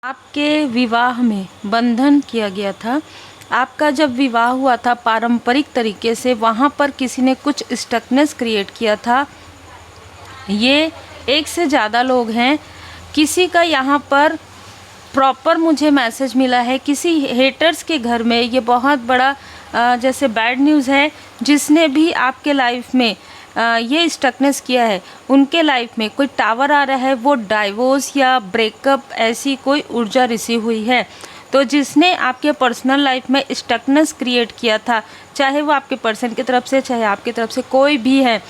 आपके विवाह में बंधन किया गया था। आपका जब विवाह हुआ था पारंपरिक तरीके से, वहाँ पर किसी ने कुछ स्टकनेस क्रिएट किया था। ये एक से ज़्यादा लोग हैं। किसी का यहाँ पर प्रॉपर मुझे मैसेज मिला है, किसी हेटर्स के घर में ये बहुत बड़ा जैसे बैड न्यूज़ है। जिसने भी आपके लाइफ में ये स्टकनेस किया है, उनके लाइफ में कोई टावर आ रहा है, वो डाइवोर्स या ब्रेकअप ऐसी कोई ऊर्जा रिसीव हुई है। तो जिसने आपके पर्सनल लाइफ में स्टकनेस क्रिएट किया था, चाहे वो आपके पर्सन की तरफ से, चाहे आपकी तरफ से, कोई भी है,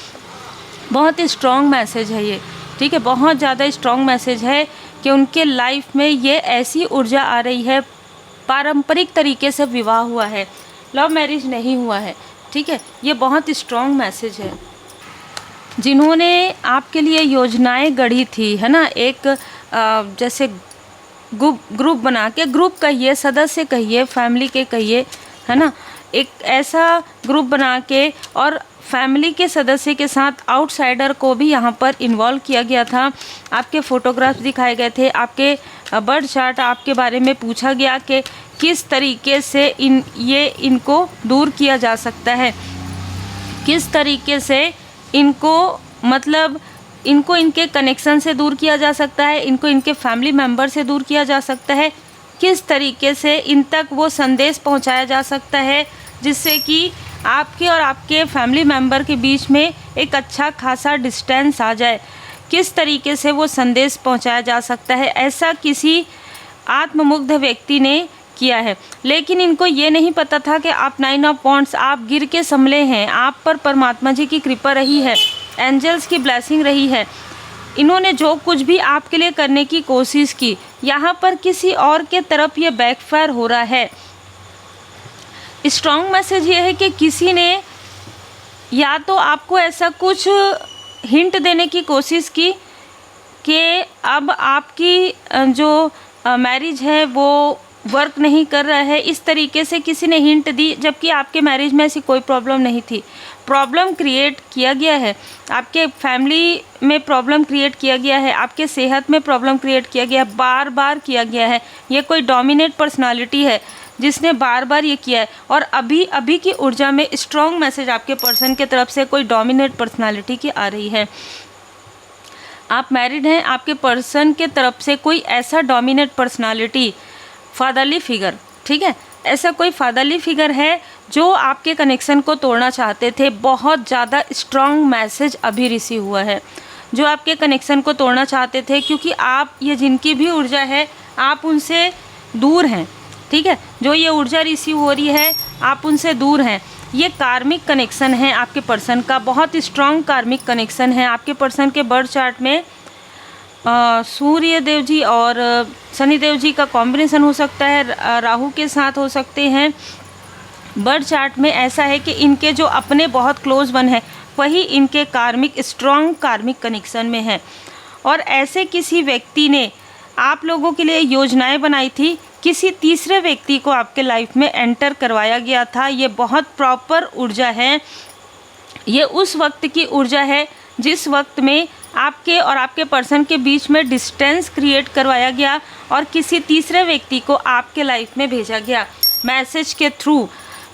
बहुत ही स्ट्रॉन्ग मैसेज है ये, ठीक है। बहुत ज़्यादा स्ट्रॉन्ग मैसेज है कि उनके लाइफ में ये ऐसी ऊर्जा आ रही है। पारंपरिक तरीके से विवाह हुआ है, लव मैरिज नहीं हुआ है, ठीक है। ये बहुत स्ट्रॉन्ग मैसेज है। जिन्होंने आपके लिए योजनाएं गढ़ी थी, है ना, एक जैसे ग्रुप बना के, ग्रुप कहिए, सदस्य कहिए, फैमिली के कहिए, है ना, एक ऐसा ग्रुप बना के, और फैमिली के सदस्य के साथ आउटसाइडर को भी यहाँ पर इन्वॉल्व किया गया था। आपके फ़ोटोग्राफ्स दिखाए गए थे, आपके बर्थ चार्ट आपके बारे में पूछा गया कि किस तरीके से इनको दूर किया जा सकता है, किस तरीके से इनको, मतलब इनको इनके कनेक्शन से दूर किया जा सकता है, इनको इनके फैमिली मेम्बर से दूर किया जा सकता है, किस तरीके से इन तक वो संदेश पहुंचाया जा सकता है जिससे कि आपके और आपके फैमिली मेम्बर के बीच में एक अच्छा खासा डिस्टेंस आ जाए, किस तरीके से वो संदेश पहुंचाया जा सकता है। ऐसा किसी आत्ममुग्ध व्यक्ति ने किया है। लेकिन इनको ये नहीं पता था कि आप 9 ऑफ वॉन्ड्स, आप गिर के संभले हैं, आप पर परमात्मा जी की कृपा रही है, एंजल्स की ब्लेसिंग रही है। इन्होंने जो कुछ भी आपके लिए करने की कोशिश की, यहाँ पर किसी और के तरफ ये बैकफायर हो रहा है। स्ट्रॉन्ग मैसेज ये है कि किसी ने या तो आपको ऐसा कुछ हिंट देने की कोशिश की कि अब आपकी जो मैरिज है वो वर्क नहीं कर रहा है, इस तरीके से किसी ने हिंट दी, जबकि आपके मैरिज में ऐसी कोई प्रॉब्लम नहीं थी। प्रॉब्लम क्रिएट किया गया है, आपके फैमिली में प्रॉब्लम क्रिएट किया गया है, आपके सेहत में प्रॉब्लम क्रिएट किया गया है, बार बार किया गया है। ये कोई डोमिनेट पर्सनालिटी है जिसने बार बार ये किया है। और अभी की ऊर्जा में स्ट्रॉन्ग मैसेज आपके पर्सन के तरफ से कोई डोमिनेट पर्सनालिटी की आ रही है। आप मैरिड हैं, आपके पर्सन के तरफ से कोई ऐसा डोमिनेट पर्सनालिटी, फादरली फिगर, ठीक है, ऐसा कोई फादरली फिगर है जो आपके कनेक्शन को तोड़ना चाहते थे। बहुत ज़्यादा स्ट्रॉन्ग मैसेज अभी रिसीव हुआ है, जो आपके कनेक्शन को तोड़ना चाहते थे, क्योंकि आप, ये जिनकी भी ऊर्जा है, आप उनसे दूर हैं, ठीक है। जो ये ऊर्जा रिसीव हो रही है, आप उनसे दूर हैं। ये कार्मिक कनेक्शन है आपके पर्सन का, बहुत स्ट्रॉन्ग कार्मिक कनेक्शन है। आपके पर्सन के बर्थ चार्ट में सूर्य देव जी और शनि देव जी का कॉम्बिनेशन हो सकता है, राहु के साथ हो सकते हैं। बर्थ चार्ट में ऐसा है कि इनके जो अपने बहुत क्लोज वन है, वही इनके कार्मिक, स्ट्रॉन्ग कार्मिक कनेक्शन में है। और ऐसे किसी व्यक्ति ने आप लोगों के लिए योजनाएं बनाई थी, किसी तीसरे व्यक्ति को आपके लाइफ में एंटर करवाया गया था। ये बहुत प्रॉपर ऊर्जा है। ये उस वक्त की ऊर्जा है जिस वक्त में आपके और आपके पर्सन के बीच में डिस्टेंस क्रिएट करवाया गया और किसी तीसरे व्यक्ति को आपके लाइफ में भेजा गया मैसेज के थ्रू।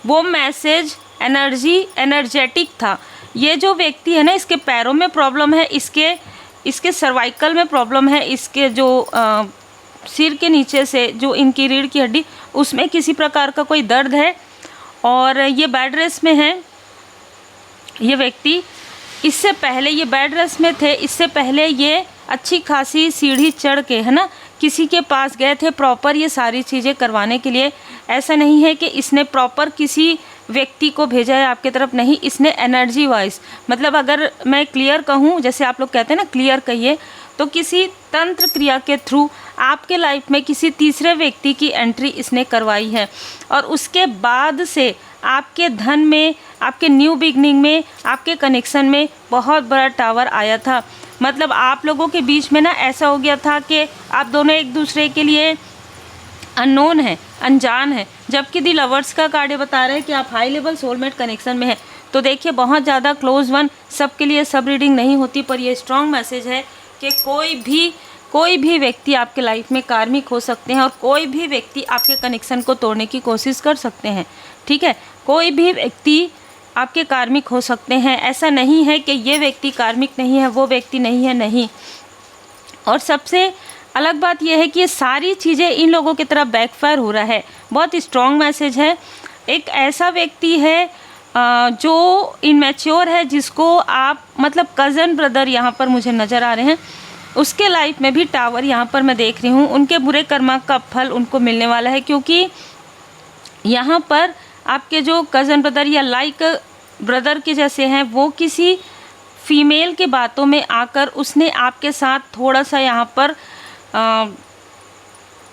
वो मैसेज एनर्जेटिक था। ये जो व्यक्ति है ना, इसके पैरों में प्रॉब्लम है, इसके सर्वाइकल में प्रॉब्लम है, इसके जो सिर के नीचे से जो इनकी रीढ़ की हड्डी, उसमें किसी प्रकार का कोई दर्द है, और ये बेड रेस्ट में है। ये व्यक्ति इससे पहले ये बेड रेस्ट में थे, इससे पहले ये अच्छी खासी सीढ़ी चढ़ के, है ना, किसी के पास गए थे प्रॉपर ये सारी चीज़ें करवाने के लिए। ऐसा नहीं है कि इसने प्रॉपर किसी व्यक्ति को भेजा है आपके तरफ, नहीं, इसने एनर्जी वाइज, मतलब अगर मैं क्लियर कहूँ, जैसे आप लोग कहते हैं ना क्लियर कहिए, तो किसी तंत्र क्रिया के थ्रू आपके लाइफ में किसी तीसरे व्यक्ति की एंट्री इसने करवाई है। और उसके बाद से आपके धन में, आपके न्यू बिगनिंग में, आपके कनेक्शन में बहुत बड़ा टावर आया था। मतलब आप लोगों के बीच में ना ऐसा हो गया था कि आप दोनों एक दूसरे के लिए अननोन है, अनजान है, जबकि दी लवर्स का कार्ड बता रहे हैं कि आप हाई लेवल सोलमेट कनेक्शन में हैं। तो देखिए, बहुत ज़्यादा क्लोज वन सबके लिए सब रीडिंग नहीं होती, पर ये स्ट्रॉन्ग मैसेज है कि कोई भी कोई भी व्यक्ति आपके लाइफ में कार्मिक हो सकते हैं और कोई भी व्यक्ति आपके कनेक्शन को तोड़ने की कोशिश कर सकते हैं, ठीक है। कोई भी व्यक्ति आपके कार्मिक हो सकते हैं, ऐसा नहीं है कि ये व्यक्ति कार्मिक नहीं है, वो व्यक्ति नहीं है, नहीं। और सबसे अलग बात यह है कि ये सारी चीज़ें इन लोगों की तरफ बैकफायर हो रहा है। बहुत स्ट्रॉन्ग मैसेज है। एक ऐसा व्यक्ति है जो इनमैच्योर है, जिसको आप मतलब कज़न ब्रदर यहाँ पर मुझे नज़र आ रहे हैं, उसके लाइफ में भी टावर यहाँ पर मैं देख रही हूँ। उनके बुरे कर्मा का फल उनको मिलने वाला है, क्योंकि यहाँ पर आपके जो कज़न ब्रदर या लाइक ब्रदर के जैसे हैं, वो किसी फीमेल के बातों में आकर उसने आपके साथ थोड़ा सा यहाँ पर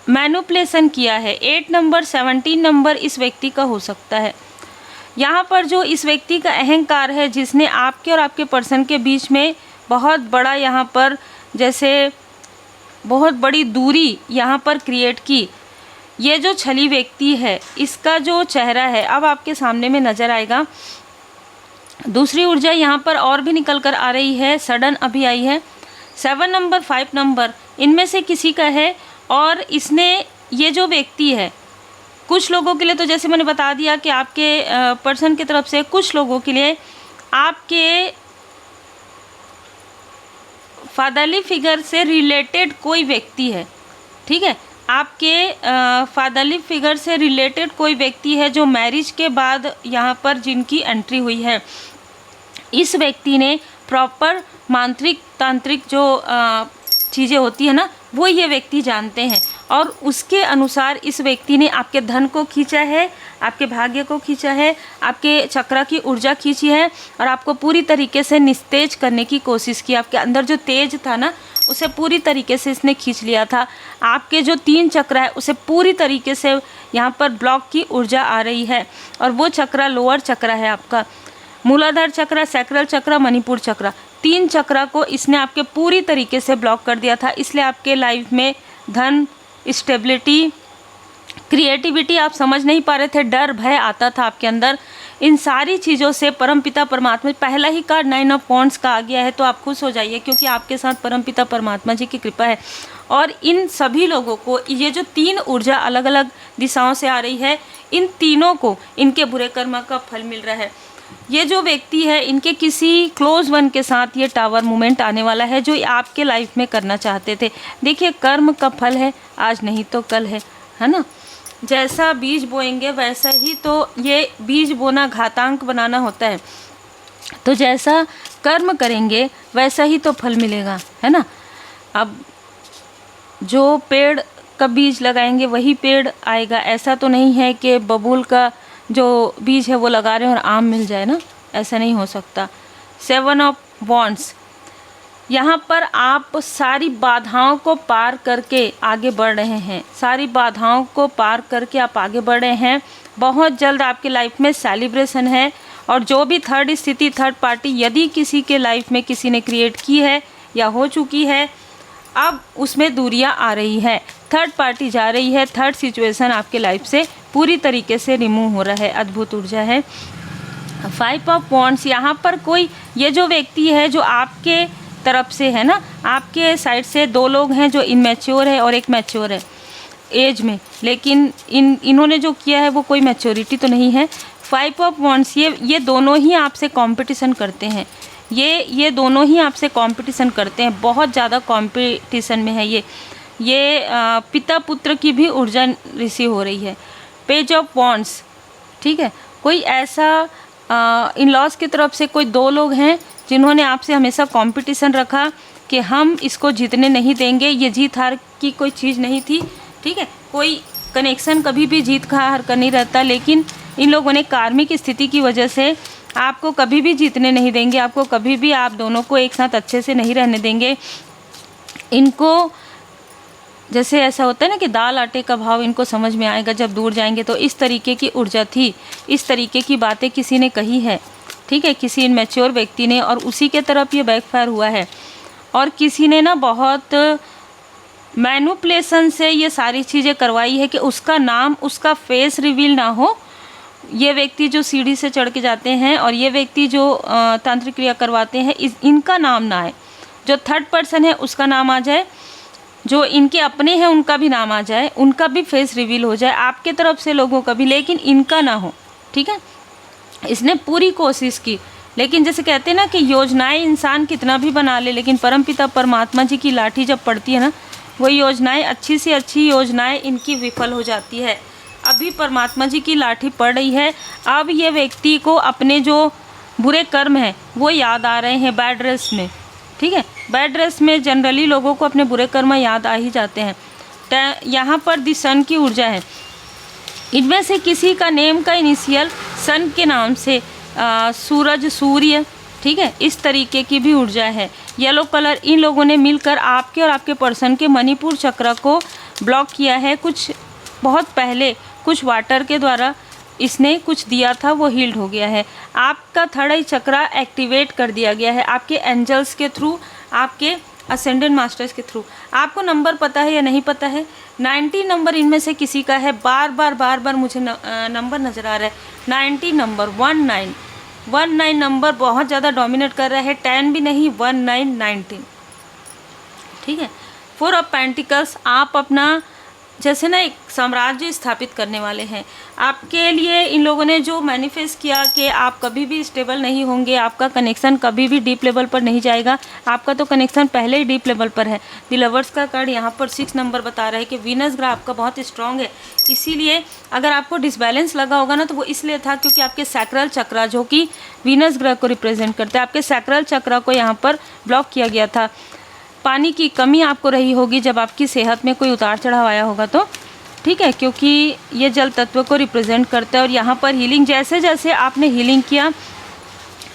मैनिपुलेशन किया है। 8 नंबर 17 नंबर इस व्यक्ति का हो सकता है। यहाँ पर जो इस व्यक्ति का अहंकार है, जिसने आपके और आपके पर्सन के बीच में बहुत बड़ा यहाँ पर जैसे बहुत बड़ी दूरी यहाँ पर क्रिएट की, ये जो छली व्यक्ति है, इसका जो चेहरा है अब आपके सामने में नज़र आएगा। दूसरी ऊर्जा यहाँ पर और भी निकल कर आ रही है, सडन अभी आई है। 7 नंबर 5 नंबर इनमें से किसी का है, और इसने ये जो व्यक्ति है, कुछ लोगों के लिए तो जैसे मैंने बता दिया कि आपके पर्सन की तरफ से, कुछ लोगों के लिए आपके फादरली फिगर से रिलेटेड कोई व्यक्ति है, ठीक है। आपके फादरली फिगर से रिलेटेड कोई व्यक्ति है जो मैरिज के बाद यहाँ पर जिनकी एंट्री हुई है। इस व्यक्ति ने प्रॉपर मांत्रिक तांत्रिक जो चीज़ें होती है ना, वो ये व्यक्ति जानते हैं, और उसके अनुसार इस व्यक्ति ने आपके धन को खींचा है, आपके भाग्य को खींचा है, आपके चक्र की ऊर्जा खींची है, और आपको पूरी तरीके से निस्तेज करने की कोशिश की। आपके अंदर जो तेज था ना, उसे पूरी तरीके से इसने खींच लिया था। आपके जो 3 चक्र है, उसे पूरी तरीके से यहाँ पर ब्लॉक की ऊर्जा आ रही है, और वो चक्र लोअर चक्र है आपका, मूलाधार चक्र, सैक्रल चक्र, मणिपुर चक्र। 3 चक्र को इसने आपके पूरी तरीके से ब्लॉक कर दिया था। इसलिए आपके लाइफ में धन, स्टेबिलिटी, क्रिएटिविटी आप समझ नहीं पा रहे थे, डर भय आता था आपके अंदर। इन सारी चीज़ों से परमपिता परमात्मा, पहला ही कार्ड 9 ऑफ वॉन्ड्स का आ गया है, तो आप खुश हो जाइए, क्योंकि आपके साथ परमपिता परमात्मा जी की कृपा है। और इन सभी लोगों को ये जो 3 ऊर्जा अलग अलग दिशाओं से आ रही है, इन तीनों को इनके बुरे कर्म का फल मिल रहा है। ये जो व्यक्ति है, इनके किसी क्लोज वन के साथ ये टावर मूवमेंट आने वाला है, जो आपके लाइफ में करना चाहते थे। देखिए, कर्म का फल है, आज नहीं तो कल है ना। जैसा बीज बोएंगे वैसा ही, तो ये बीज बोना घातांक बनाना होता है, तो जैसा कर्म करेंगे वैसा ही तो फल मिलेगा, है ना। अब जो पेड़ का बीज लगाएंगे वही पेड़ आएगा, ऐसा तो नहीं है कि बबूल का जो बीज है वो लगा रहे हैं और आम मिल जाए ना, ऐसा नहीं हो सकता। 7 ऑफ वॉन्ड्स, यहाँ पर आप सारी बाधाओं को पार करके आगे बढ़ रहे हैं, सारी बाधाओं को पार करके आप आगे बढ़ रहे हैं। बहुत जल्द आपकी लाइफ में सेलिब्रेशन है, और जो भी थर्ड स्थिति, थर्ड पार्टी यदि किसी के लाइफ में किसी ने क्रिएट की है या हो चुकी है, अब उसमें दूरियां आ रही है, थर्ड पार्टी जा रही है, थर्ड सिचुएशन आपके लाइफ से पूरी तरीके से रिमूव हो रहा है। अद्भुत ऊर्जा है। 5 ऑफ वॉन्ड्स, यहाँ पर कोई ये जो व्यक्ति है जो आपके तरफ से है ना, आपके साइड से 2 लोग हैं जो इनमैच्योर है और एक मैच्योर है एज में, लेकिन इन्होंने जो किया है वो कोई मैच्योरिटी तो नहीं है। 5 ऑफ वॉन्ड्स, ये दोनों ही आपसे कंपटीशन करते हैं, ये दोनों ही आपसे कंपटीशन करते हैं, बहुत ज़्यादा कंपटीशन में है ये पिता पुत्र की भी ऊर्जा रिसीव हो रही है। पेज ऑफ वॉन्ड्स, ठीक है, कोई ऐसा इन लॉज की तरफ से कोई 2 लोग हैं जिन्होंने आपसे हमेशा कंपटीशन रखा कि हम इसको जीतने नहीं देंगे, ये जीत हार की कोई चीज़ नहीं थी, ठीक है। कोई कनेक्शन कभी भी जीत हार का नहीं रहता, लेकिन इन लोगों ने कार्मिक स्थिति की वजह से आपको कभी भी जीतने नहीं देंगे, आपको कभी भी आप दोनों को एक साथ अच्छे से नहीं रहने देंगे। इनको जैसे ऐसा होता है ना कि दाल आटे का भाव इनको समझ में आएगा जब दूर जाएंगे, तो इस तरीके की ऊर्जा थी, इस तरीके की बातें किसी ने कही है, ठीक है, किसी इनमैच्योर व्यक्ति ने, और उसी के तरफ ये बैकफायर हुआ है। और किसी ने ना बहुत मैनिपुलेशन से ये सारी चीज़ें करवाई है कि उसका नाम, उसका फेस रिवील ना हो। ये व्यक्ति जो सीढ़ी से चढ़ के जाते हैं और ये व्यक्ति जो तांत्रिक क्रिया करवाते हैं, इनका नाम ना आए, जो थर्ड पर्सन है उसका नाम आ जाए, जो इनके अपने हैं उनका भी नाम आ जाए, उनका भी फेस रिवील हो जाए, आपके तरफ से लोगों का भी, लेकिन इनका ना हो। ठीक है, इसने पूरी कोशिश की, लेकिन जैसे कहते हैं ना कि योजनाएं इंसान कितना भी बना ले, लेकिन परमपिता परमात्मा जी की लाठी जब पड़ती है ना, वो योजनाएं, अच्छी से अच्छी योजनाएं इनकी विफल हो जाती है। अभी परमात्मा जी की लाठी पड़ रही है। अब ये व्यक्ति को अपने जो बुरे कर्म हैं वो याद आ रहे हैं बैड रेस में। ठीक है, बैड रेस में जनरली लोगों को अपने बुरे कर्म याद आ ही जाते हैं। तो यहाँ पर दी सन की ऊर्जा है, इनमें से किसी का नेम का इनिशियल सन के नाम से सूरज, सूर्य, ठीक है, इस तरीके की भी ऊर्जा है। येलो कलर, इन लोगों ने मिलकर आपके और आपके पर्सन के मणिपुर चक्र को ब्लॉक किया है। कुछ बहुत पहले कुछ वाटर के द्वारा इसने कुछ दिया था, वो हील्ड हो गया है। आपका थर्ड आई चक्रा एक्टिवेट कर दिया गया है आपके एंजल्स के थ्रू, आपके असेंडेंट मास्टर्स के थ्रू। आपको नंबर पता है या नहीं पता है? 90 नंबर इनमें से किसी का है। बार बार मुझे नंबर नज़र आ रहा है 90 नंबर, 19 नंबर बहुत ज़्यादा डोमिनेट कर रहा है। 10 भी नहीं, 19, 19। ठीक है, 4 ऑफ पेंटिकल्स, आप अपना जैसे ना एक साम्राज्य स्थापित करने वाले हैं। आपके लिए इन लोगों ने जो मैनिफेस्ट किया कि आप कभी भी स्टेबल नहीं होंगे, आपका कनेक्शन कभी भी डीप लेवल पर नहीं जाएगा। आपका तो कनेक्शन पहले ही डीप लेवल पर है। द लवर्स का कार्ड यहाँ पर 6 नंबर बता रहा है कि वीनस ग्रह आपका बहुत स्ट्रांग है। इसीलिए अगर आपको डिसबैलेंस लगा होगा ना, तो वो इसलिए था क्योंकि आपके सैक्रल चक्रा, जो कि वीनस ग्रह को रिप्रेजेंट करते हैं, आपके सैक्रल चक्रा को यहाँ पर ब्लॉक किया गया था। पानी की कमी आपको रही होगी जब आपकी सेहत में कोई उतार चढ़ाव आया होगा तो। ठीक है, क्योंकि ये जल तत्व को रिप्रेजेंट करता है। और यहाँ पर हीलिंग, जैसे जैसे आपने हीलिंग किया,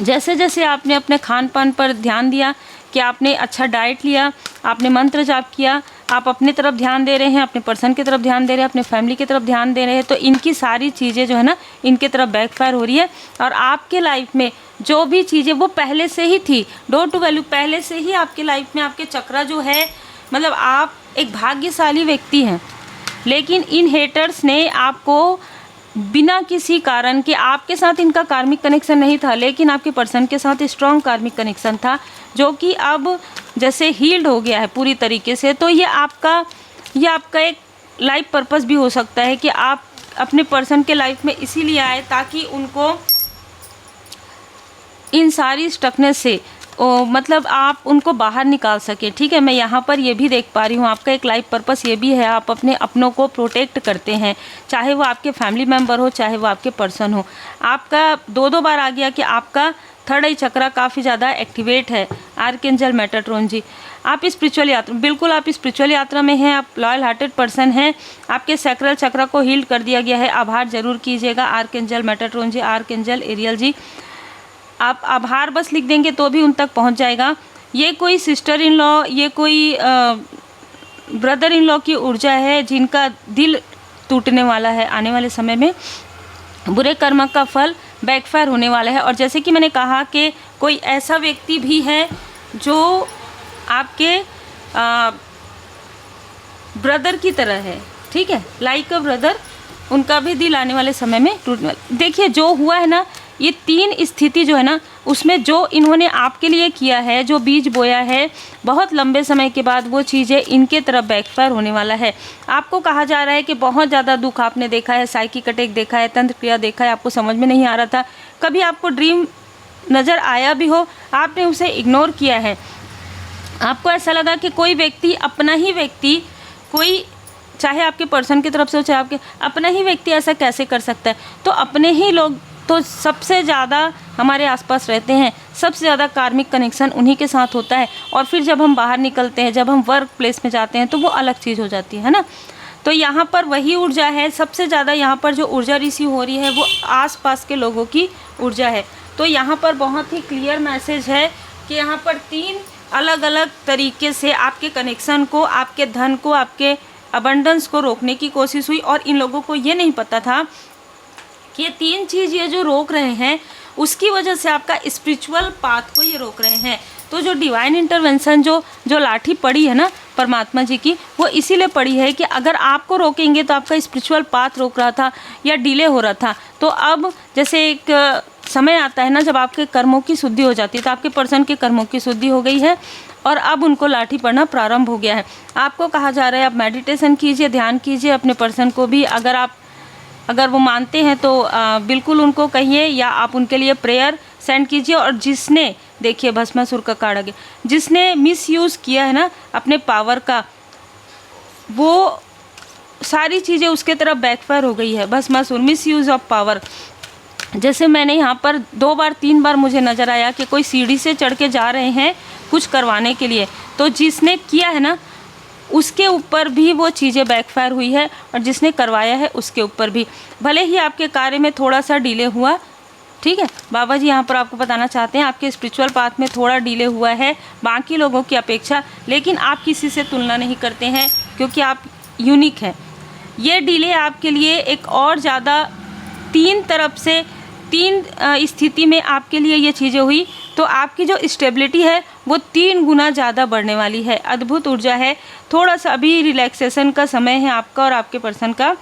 जैसे जैसे आपने अपने खान पान पर ध्यान दिया, कि आपने अच्छा डाइट लिया, आपने मंत्र जाप किया, आप अपनी तरफ ध्यान दे रहे हैं, अपने पर्सन की तरफ ध्यान दे रहे हैं, अपने फैमिली की तरफ ध्यान दे रहे हैं, तो इनकी सारी चीज़ें जो है ना, इनके तरफ बैकफायर हो रही है। और आपके लाइफ में जो भी चीज़ें वो पहले से ही थी, डोर टू वैल्यू, पहले से ही आपके लाइफ में आपके चक्रा जो है, मतलब आप एक भाग्यशाली व्यक्ति हैं। लेकिन इन हेटर्स ने आपको बिना किसी कारण के, आपके साथ इनका कार्मिक कनेक्शन नहीं था, लेकिन आपके पर्सन के साथ स्ट्रॉन्ग कार्मिक कनेक्शन था, जो कि अब जैसे हील्ड हो गया है पूरी तरीके से। तो ये आपका एक लाइफ पर्पस भी हो सकता है कि आप अपने पर्सन के लाइफ में इसीलिए आए ताकि उनको इन सारी स्टकनेस से मतलब आप उनको बाहर निकाल सके। ठीक है, मैं यहाँ पर ये भी देख पा रही हूँ, आपका एक लाइफ पर्पस ये भी है, आप अपने अपनों को प्रोटेक्ट करते हैं, चाहे वो आपके फैमिली मेम्बर हो, चाहे वो आपके पर्सन हो। आपका 2 बार आ गया कि आपका थर्ड आई चक्रा काफ़ी ज़्यादा एक्टिवेट है। आर्कएंजल मेटाट्रॉन जी, आप स्पिरिचुअल यात्रा, बिल्कुल आप स्पिरिचुअल यात्रा में हैं, आप लॉयल हार्टेड पर्सन हैं, आपके सैक्रल चक्रा को हील कर दिया गया है। आभार जरूर कीजिएगा आर्कएंजल मेटाट्रॉन जी, आर्कएंजल एरियल जी। आप आभार बस लिख देंगे तो भी उन तक पहुंच जाएगा। ये कोई सिस्टर इन लॉ, ये कोई ब्रदर इन लॉ की ऊर्जा है जिनका दिल टूटने वाला है आने वाले समय में। बुरे कर्म का फल बैकफायर होने वाला है। और जैसे कि मैंने कहा कि कोई ऐसा व्यक्ति भी है जो आपके ब्रदर की तरह है, ठीक है, लाइक अ ब्रदर, उनका भी दिल आने वाले समय में टूटने वाला। देखिए जो हुआ है ना, ये 3 स्थिति जो है ना, उसमें जो इन्होंने आपके लिए किया है, जो बीज बोया है, बहुत लंबे समय के बाद वो चीज़ें इनके तरफ बैकफायर होने वाला है। आपको कहा जा रहा है कि बहुत ज़्यादा दुख आपने देखा है, साइकिक अटैक देखा है, तंत्र क्रिया देखा है, आपको समझ में नहीं आ रहा था, कभी आपको ड्रीम नज़र आया भी हो, आपने उसे इग्नोर किया है। आपको ऐसा लगा कि कोई व्यक्ति, अपना ही व्यक्ति, कोई चाहे आपके पर्सन की तरफ से हो चाहे आपके, अपना ही व्यक्ति ऐसा कैसे कर सकता है। तो अपने ही लोग तो सबसे ज़्यादा हमारे आसपास रहते हैं, सबसे ज़्यादा कार्मिक कनेक्शन उन्हीं के साथ होता है। और फिर जब हम बाहर निकलते हैं, जब हम वर्क प्लेस में जाते हैं, तो वो अलग चीज़ हो जाती है ना। तो यहाँ पर वही ऊर्जा है, सबसे ज़्यादा यहाँ पर जो ऊर्जा रिसीव हो रही है वो आसपास के लोगों की ऊर्जा है। तो यहाँ पर बहुत ही क्लियर मैसेज है कि यहाँ पर 3 अलग अलग तरीके से आपके कनेक्शन को, आपके धन को, आपके अबंडेंस को रोकने की कोशिश हुई। और इन लोगों को ये नहीं पता था कि ये 3 चीज़ ये जो रोक रहे हैं, उसकी वजह से आपका स्पिरिचुअल पाथ को ये रोक रहे हैं। तो जो डिवाइन इंटरवेंशन, जो लाठी पड़ी है ना परमात्मा जी की, वो इसीलिए पड़ी है कि अगर आपको रोकेंगे तो आपका स्पिरिचुअल पाथ रोक रहा था या डिले हो रहा था। तो अब जैसे एक समय आता है ना जब आपके कर्मों की शुद्धि हो जाती है, तो आपके पर्सन के कर्मों की शुद्धि हो गई है और अब उनको लाठी पड़ना प्रारंभ हो गया है। आपको कहा जा रहा है आप मेडिटेशन कीजिए, ध्यान कीजिए, अपने पर्सन को भी अगर वो मानते हैं तो बिल्कुल उनको कहिए, या आप उनके लिए प्रेयर सेंड कीजिए। और जिसने, देखिए भस्मासुर का कार्ड आ गया, जिसने मिसयूज़ किया है ना अपने पावर का, वो सारी चीज़ें उसके तरफ बैकफायर हो गई है। Bhasmasur, misuse of power. जैसे मैंने यहाँ पर 2 बार 3 बार मुझे नज़र आया कि कोई सीढ़ी से चढ़ के जा रहे हैं कुछ करवाने के लिए, तो जिसने किया है ना उसके ऊपर भी वो चीज़ें बैकफायर हुई है, और जिसने करवाया है उसके ऊपर भी। भले ही आपके कार्य में थोड़ा सा डिले हुआ, ठीक है, बाबा जी यहाँ पर आपको बताना चाहते हैं आपके स्पिरिचुअल पाथ में थोड़ा डिले हुआ है बाकी लोगों की अपेक्षा, लेकिन आप किसी से तुलना नहीं करते हैं क्योंकि आप यूनिक हैं। ये डिले आपके लिए एक और ज़्यादा 3 तरफ से 3 स्थिति में आपके लिए ये चीज़ें हुई, तो आपकी जो स्टेबिलिटी है वो 3 गुना ज़्यादा बढ़ने वाली है। अद्भुत ऊर्जा है। थोड़ा सा अभी रिलैक्सेशन का समय है आपका और आपके पर्सन का,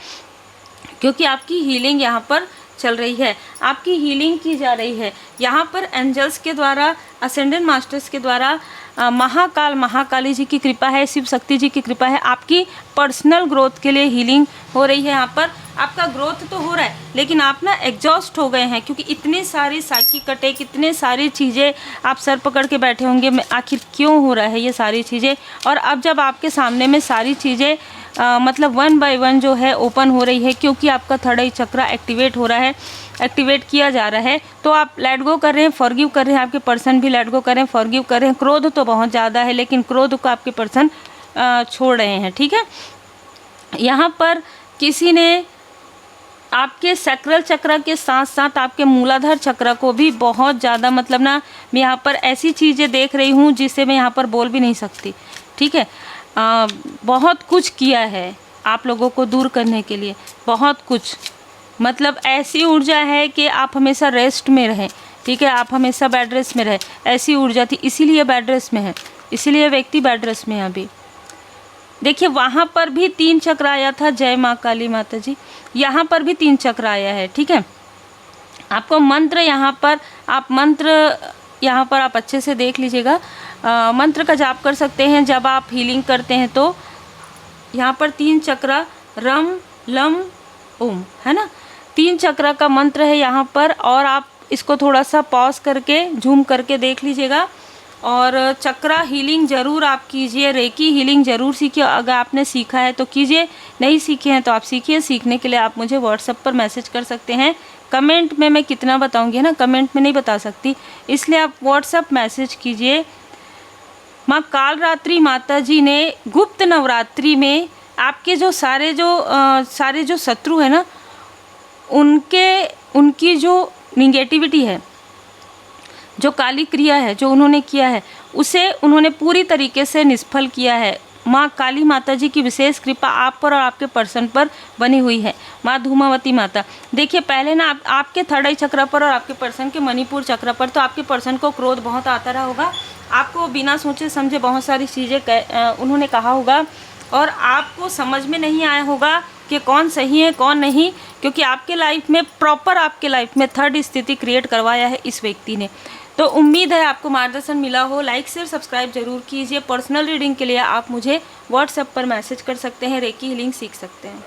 क्योंकि आपकी हीलिंग यहाँ पर चल रही है, आपकी हीलिंग की जा रही है। यहाँ पर एंजल्स के द्वारा, असेंडेंट मास्टर्स के द्वारा, महाकाली जी की कृपा है, शिव शक्ति जी की कृपा है, आपकी पर्सनल ग्रोथ के लिए हीलिंग हो रही है। यहाँ पर आपका ग्रोथ तो हो रहा है, लेकिन आप ना एग्जॉस्ट हो गए हैं, क्योंकि इतनी सारी साइकिक अटैक, इतने सारी चीज़ें आप सर पकड़ के बैठे होंगे, आखिर क्यों हो रहा है ये सारी चीज़ें। और अब जब आपके सामने में सारी चीज़ें मतलब 1 बाय 1 जो है ओपन हो रही है, क्योंकि आपका थर्ड आई चक्रा एक्टिवेट हो रहा है, एक्टिवेट किया जा रहा है, तो आप लेट गो कर रहे हैं, फॉरगिव कर रहे हैं, आपके पर्सन भी लेट गो कर रहे हैं, फॉरगिव कर रहे हैं। क्रोध तो बहुत ज़्यादा है, लेकिन क्रोध को आपके पर्सन छोड़ रहे हैं, ठीक है। यहाँ पर किसी ने आपके सैक्रल चक्र के साथ साथ आपके मूलाधार चक्र को भी बहुत ज़्यादा, मतलब ना मैं यहाँ पर ऐसी चीज़ें देख रही हूँ जिसे मैं यहाँ पर बोल भी नहीं सकती, ठीक है। बहुत कुछ किया है आप लोगों को दूर करने के लिए, बहुत कुछ, मतलब ऐसी ऊर्जा है कि आप हमेशा रेस्ट में रहें, ठीक है, आप हमेशा बेड रेस्ट में रहें, ऐसी ऊर्जा थी, इसीलिए बेड रेस्ट में है, इसीलिए व्यक्ति बेड रेस्ट में है अभी। देखिए वहाँ पर भी 3 चक्र आया था, जय माँ काली माता जी, यहाँ पर भी 3 चक्र आया है, ठीक है। आपको मंत्र यहाँ पर आप अच्छे से देख लीजिएगा, मंत्र का जाप कर सकते हैं जब आप हीलिंग करते हैं। तो यहाँ पर 3 चक्र, रम लम ओम, है ना, 3 चक्र का मंत्र है यहाँ पर, और आप इसको थोड़ा सा पॉज करके झूम करके देख लीजिएगा। और चक्रा हीलिंग ज़रूर आप कीजिए, रेकी हीलिंग ज़रूर सीखिए, अगर आपने सीखा है तो कीजिए, नहीं सीखे हैं तो आप सीखिए। सीखने के लिए आप मुझे व्हाट्सएप पर मैसेज कर सकते हैं। कमेंट में मैं कितना बताऊंगी ना, कमेंट में नहीं बता सकती, इसलिए आप व्हाट्सएप मैसेज कीजिए। माँ कालरात्रि माता जी ने गुप्त नवरात्रि में आपके जो सारे जो शत्रु है ना, उनकी जो निगेटिविटी है, जो काली क्रिया है जो उन्होंने किया है, उसे उन्होंने पूरी तरीके से निष्फल किया है। माँ काली माता जी की विशेष कृपा आप पर और आपके पर्सन पर बनी हुई है। माँ धूमावती माता, देखिए पहले ना आपके थर्ड आई चक्र पर और आपके पर्सन के मणिपुर चक्र पर, तो आपके पर्सन को क्रोध बहुत आता रहा होगा, आपको बिना सोचे समझे बहुत सारी चीज़ें उन्होंने कहा होगा, और आपको समझ में नहीं आया होगा कि कौन सही है कौन नहीं, क्योंकि आपके लाइफ में प्रॉपर आपके लाइफ में थर्ड स्थिति क्रिएट करवाया है इस व्यक्ति ने। तो उम्मीद है आपको मार्गदर्शन मिला हो। लाइक शेयर सब्सक्राइब जरूर कीजिए। पर्सनल रीडिंग के लिए आप मुझे व्हाट्सएप पर मैसेज कर सकते हैं, रेकी हीलिंग सीख सकते हैं।